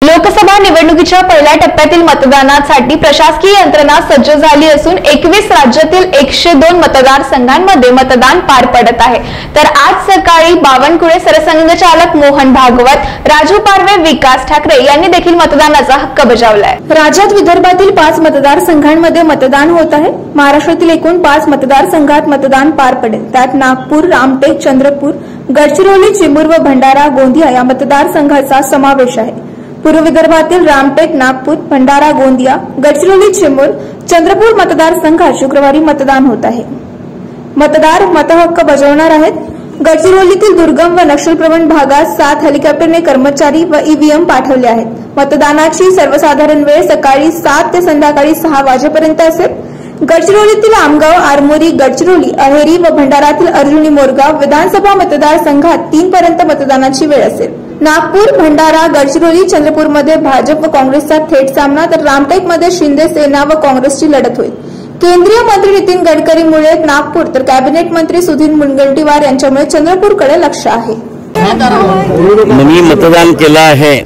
लोकसभा निवडणुकीच्या पहिल्या टप्प्यातील मतदानासाठी प्रशासकीय यंत्रणा सज्ज झाली असून 21 राज्यातील 102 मतदारसंघांमध्ये मतदान पार पडत आहे। तर आज सकाळी बावनकुळे सरसंघचालक मोहन भागवत, राजू पारवे, विकास ठाकरे यांनी देखील मतदानाचा हक्क बजावलाय। राज्यात विदर्भातील 5 मतदारसंघांमध्ये मतदान होत आहे। महाराष्ट्रातील एकूण 5 मतदारसंघात मतदान पार पडेल। त्यात नागपूर, रामटेक, चंद्रपूर, गडचिरोली, चिमूर व भंडारा गोंदिया या मतदारसंघाचा समावेश आहे। पूर्व विदर्भातील रामटेक, नागपूर, भंडारा गोंदिया, गडचिरोली, चिमूर, चंद्रपूर मतदारसंघात शुक्रवारी मतदान होत आहे। मतदार मतहक्क बजावणार आहेत। गडचिरोलीतील दुर्गम व नक्षलप्रवण भागात 7 हेलिकॉप्टरने कर्मचारी व ईव्हीएम पाठवले आहेत। मतदानाची सर्वसाधारण वेळ सकाळी 7 ते संध्याकाळी 6 वाजेपर्यंत असेल। गडचिरोलीतील आमगाव, आरमोरी, गडचिरोली, अहेरी व भंडारातील अर्जुनी, मोरगाव विधानसभा मतदारसंघात 3 पर्यंत मतदानाची वेळ असेल। नागपूर, भंडारा, गडचिरोली, चंद्रपूरमध्ये भाजप व काँग्रेसचा थेट सामना, तर रामटेकमध्ये शिंदे सेना व काँग्रेसची लढत होईल। केंद्रीय मंत्री नितीन गडकरीमुळे नागपूर, तर कॅबिनेट मंत्री सुधीर मुनगंटीवार यांच्यामुळे चंद्रपूरकडे लक्ष आहे। मी मतदान केलं आहे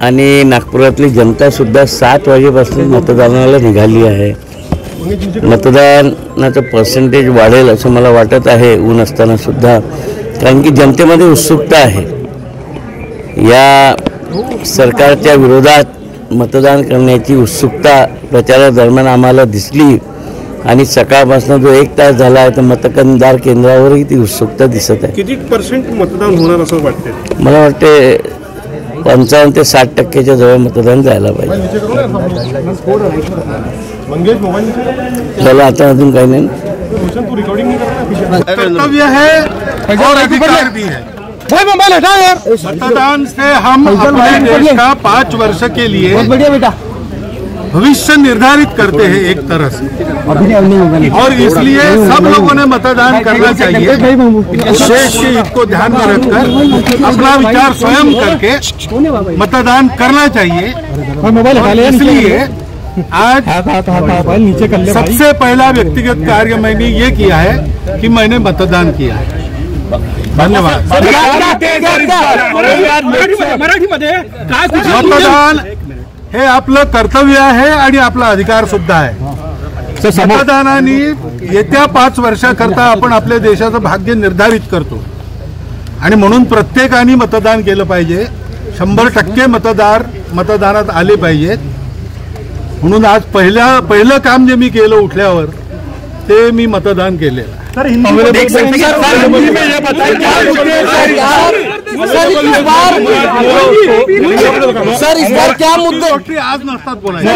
आणि नागपुरातली जनता सुद्धा 7 वाजेपासून मतदानाला निघाली आहे। मतदानाचं पर्सेंटेज वाढेल असं मला वाटत आहे, ऊन असताना सुद्धा, कारण की जनतेमध्ये उत्सुकता आहे। या सरकारच्या विरोधात मतदान करण्याची उत्सुकता प्रचारादरम्यान आम्हाला दिसली आणि सकाळपासून जो 1 तास झाला आहे तर मतदान केंद्रावरही ती उत्सुकता दिसत आहे। किती % मतदान होणार असं वाटते? मला वाटते 55 ते 60% जवळ मतदान जायला पाहिजे। चला आता अजून काही नाही। कर्तव्य है और अधिकार भी है। मतदान से हम अपने देश का 5 वर्ष के लिए भविष्य निर्धारित करते हैं एक तरह से, और इसलिए सब लोगों ने मतदान करना चाहिए। देश के हित को ध्यान में रखकर अपना विचार स्वयं करके मतदान करना चाहिए। इसलिए आज सबसे पहला व्यक्तिगत कार्य मैंने ये किया है कि मैंने मतदान किया है। धन्यवाद। मतदान हे आपलं कर्तव्य आहे आणि आपला अधिकार सुद्धा आहे। मतदानाने येत्या 5 वर्षाकरता आपण आपल्या देशाचं भाग्य निर्धारित करतो आणि म्हणून प्रत्येकाने मतदान केलं पाहिजे। 100% मतदार मतदानात आले पाहिजेत। म्हणून आज पहिलं काम जे मी केलं उठल्यावर ते मी मतदान केलेलं। सर इस बार क्या मुद्दे आज नसतात बोलायला।